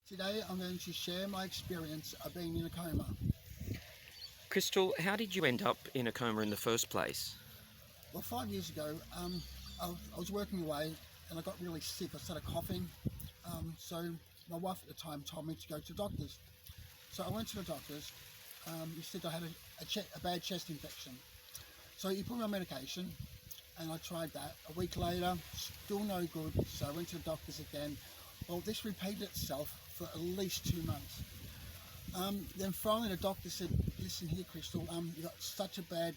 Today I'm going to share my experience of being in a coma. Crystal, how did you end up in a coma in the first place? Well, 5 years ago, I was working away and I got really sick. I started coughing. So my wife at the time told me to go to the doctors. So I went to the doctors. He said I had a bad chest infection. So he put me on medication and I tried that. A week later, still no good. So I went to the doctors again. Well, this repeated itself for at least 2 months. Then finally the doctor said, listen here, Crystal, you got such a bad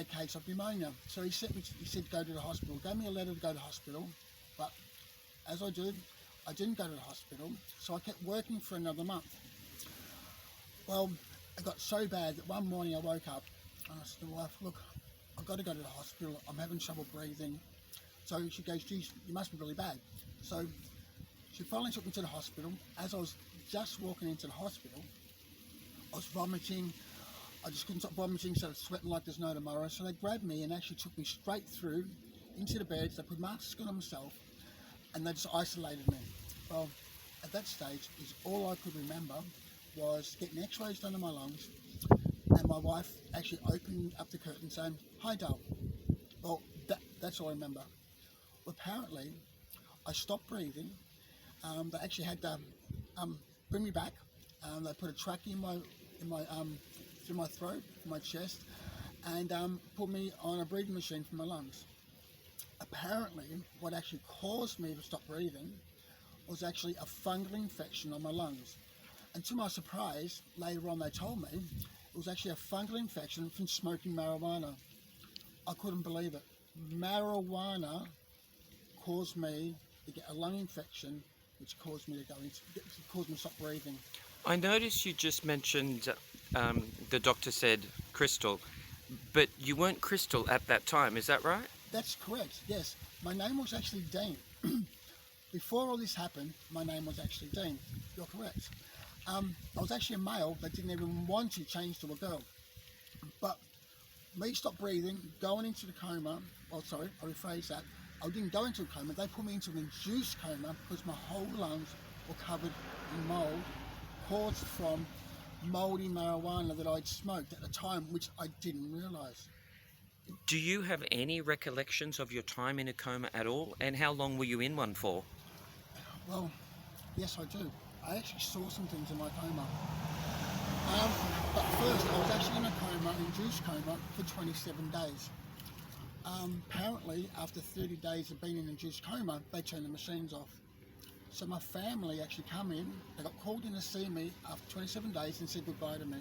case of pneumonia. So he said go to the hospital. Gave me a letter to go to the hospital, but as I didn't go to the hospital, so I kept working for another month. Well, it got so bad that one morning I woke up and I said to my wife, look, I've got to go to the hospital. I'm having trouble breathing. So she goes, geez, you must be really bad. So she finally took me to the hospital. As I was just walking into the hospital, I was vomiting. I just couldn't stop vomiting, started sweating like there's no tomorrow. So they grabbed me and actually took me straight through into the beds. They put masks on myself and they just isolated me. Well, at that stage, all I could remember was getting x-rays done in my lungs and my wife actually opening up the curtain saying, hi, Dale. Well, that's all I remember. Well, apparently, I stopped breathing. They actually had to bring me back. They put a trachea through my throat, my chest, and put me on a breathing machine for my lungs. Apparently, what actually caused me to stop breathing was actually a fungal infection on my lungs. And to my surprise, later on they told me it was actually a fungal infection from smoking marijuana. I couldn't believe it. Marijuana caused me to get a lung infection, which caused me to stop breathing. I noticed you just mentioned the doctor said Crystal, but you weren't Crystal at that time, is that right? That's correct, yes. My name was actually Dean. Before all this happened, my name was actually Dean. You're correct. I was actually a male that didn't even want to change to a girl. But me stop breathing, going into the coma, I rephrase that. I didn't go into a coma, they put me into an induced coma because my whole lungs were covered in mould caused from mouldy marijuana that I'd smoked at the time, which I didn't realise. Do you have any recollections of your time in a coma at all, and how long were you in one for? Well, yes I do. I actually saw some things in my coma. Um, but first, I was actually in a coma, induced coma, for 27 days. Apparently, after 30 days of being in induced coma, they turned the machines off. So my family actually come in, they got called in to see me after 27 days and said goodbye to me.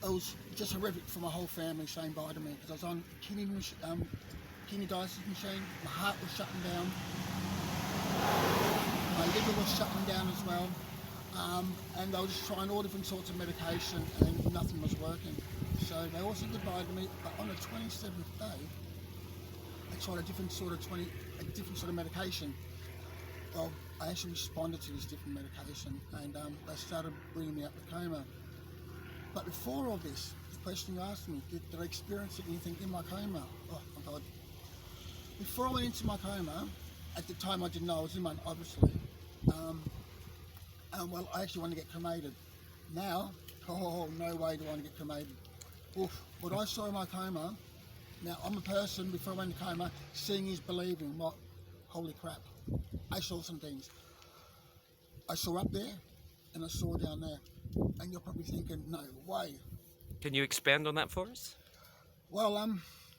It was just horrific for my whole family saying bye to me because I was on kidney dialysis machine, my heart was shutting down, my liver was shutting down as well, and they were just trying all different sorts of medication and nothing was working. So they all said goodbye to me, but on the 27th day, they tried a different sort of medication. Well, I actually responded to this different medication and they started bringing me out of the coma. But before all this, the question you asked me, did I experience anything in my coma? Oh my God. Before I went into my coma, at the time I didn't know I was in one, obviously. Well, I actually wanted to get cremated. Now, oh, no way do I want to get cremated. Oof, what I saw in my coma, now I'm a person, before I went into coma, seeing is believing. What? Holy crap. I saw some things. I saw up there and I saw down there. And you're probably thinking, no way. Can you expand on that for us? Well,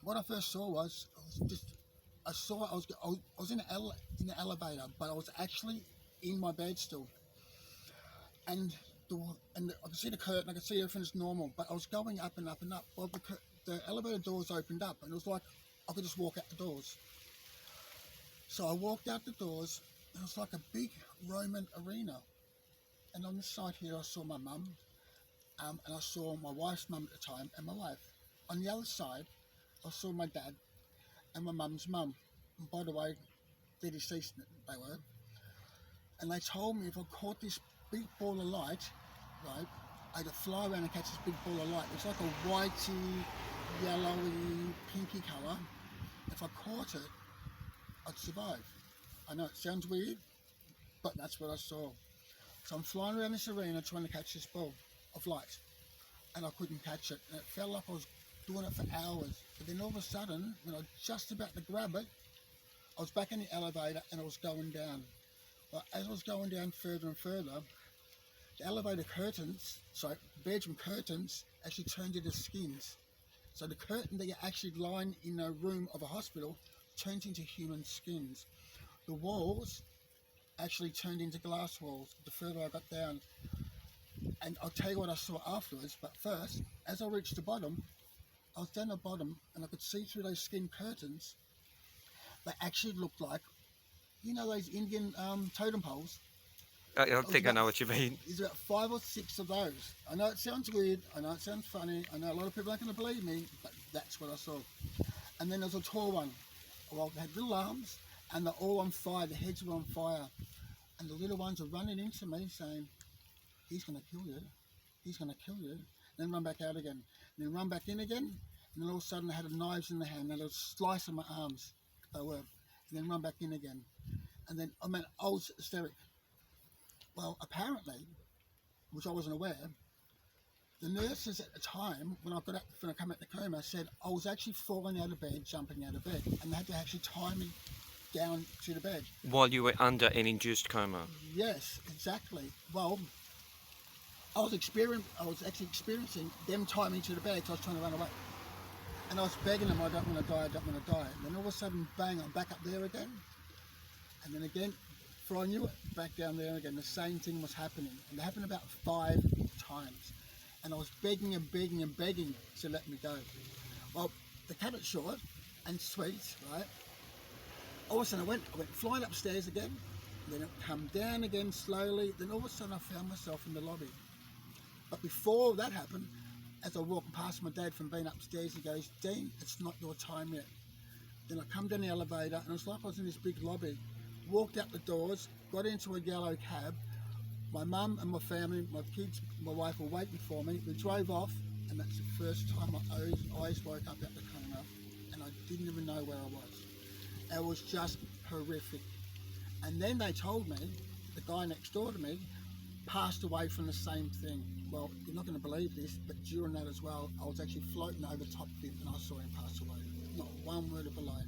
what I first saw was, I was in the elevator, but I was actually in my bed still. And I could see the curtain, I could see everything's normal, but I was going up and up and up. Well, the elevator doors opened up and it was like I could just walk out the doors. So I walked out the doors, and it was like a big Roman arena. And on this side here, I saw my mum, and I saw my wife's mum at the time, and my wife. On the other side, I saw my dad and my mum's mum. And by the way, they're deceased, they were. And they told me if I caught this big ball of light, right, I had to fly around and catch this big ball of light. It's like a whitey, yellowy, pinky colour. If I caught it, I'd survive. I know it sounds weird, but that's what I saw. So I'm flying around this arena trying to catch this ball of light, and I couldn't catch it. And it felt like I was doing it for hours. But then all of a sudden, when I was just about to grab it, I was back in the elevator and I was going down. But as I was going down further and further, the elevator curtains, sorry, bedroom curtains, actually turned into skins. So the curtain that you actually line in a room of a hospital turned into human skins. The walls actually turned into glass walls the further I got down. And I'll tell you what I saw afterwards, but first, as I reached the bottom, I was down the bottom and I could see through those skin curtains. They actually looked like, you know, those Indian totem poles? I think I know what you mean. There's about 5 or 6 of those. I know it sounds weird, I know it sounds funny, I know a lot of people aren't going to believe me, but that's what I saw. And then there's a tall one. Well, they had little arms and they're all on fire, the heads were on fire. And the little ones are running into me saying, he's going to kill you, he's going to kill you. Then run back out again, and then run back in again, and then all of a sudden they had knives in their hand, and they would slice on my arms, they were, and then run back in again. And then, I mean, I was hysteric. Well, apparently, which I wasn't aware, the nurses at the time, when I come out the coma, said I was actually falling out of bed, jumping out of bed, and they had to actually tie me down to the bed. While you were under an induced coma? Yes, exactly. Well, I was actually experiencing them tie me to the bed because I was trying to run away. And I was begging them, I don't want to die, I don't want to die. And then all of a sudden, bang, I'm back up there again. And then again, before I knew it, back down there again, the same thing was happening. And it happened about 5 times. And I was begging and begging and begging to let me go. Well, to cut it short and sweet, right? All of a sudden I went flying upstairs again, then it come down again slowly, then all of a sudden I found myself in the lobby. But before that happened, as I walked past my dad from being upstairs, he goes, Dean, it's not your time yet. Then I come down the elevator and it's like I was in this big lobby, walked out the doors, got into a yellow cab. My mum and my family, my kids, my wife were waiting for me. We drove off, and that's the first time my eyes woke up out the coma, and I didn't even know where I was. It was just horrific. And then they told me, the guy next door to me passed away from the same thing. Well, you're not going to believe this, but during that as well, I was actually floating over top of him and I saw him pass away. Not one word of a lie.